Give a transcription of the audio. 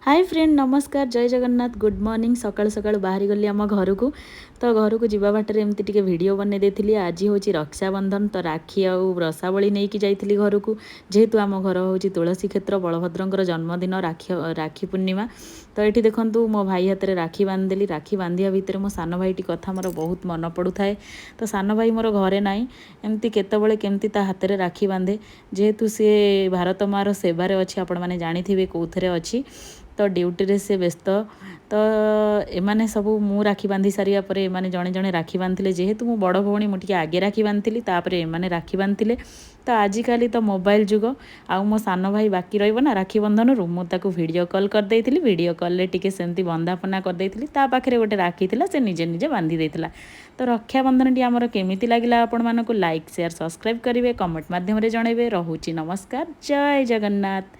Hi friend नमस्कार जय Jagannath good morning सकाल सकाल बाहरी गली आम घर को तो घर को जीवा बाटर एमती टिके वीडियो बने देती आज हूँ रक्षाबंधन तो राखी आउ रसावली नहीं कि जाइली घर को जेहेतु आम घर हूँ तुलसी क्षेत्र बलभद्र जन्मदिन राखी पूर्णिमा तो ये देखूँ मो भाई हाथ में राखी बांधिदेली राखी बांधिया भितर मो सान भाई कथा मोर बहुत मन पड़ू थाए तो सान भाई मोर घरे ना एमती केतबले केमती ता हाथ में राखी बांधे जेहेतु सी भारत मार सेवार अच्छी आपण मैंने जानी कौथे अच्छी तो ड्यूटी रे से व्यस्त तो एमाने सबू मु राखी बांधी सारिया पर एमाने जड़े जड़े राखी बांधे जेहेतु मु बड़ भौणी मुझे आगे राखी बांधि तापर एमाने राखी बांधे तो आजिकल तो मोबाइल जुग आउ मो सान भाई बाकी रहा राखी बंधन रू मुझे वीडियो कॉल करदे वीडियो कॉल टिके सेमती बंदापना करदे पाखे गोटे राखी थी से निजे निजे बांधि देता तो रक्षाबंधन टी आमर केमिति लगिला आपण मानकु लाइक शेयर सब्सक्राइब करेंगे कमेंट माध्यम जनइबे रोची नमस्कार जय जगन्नाथ।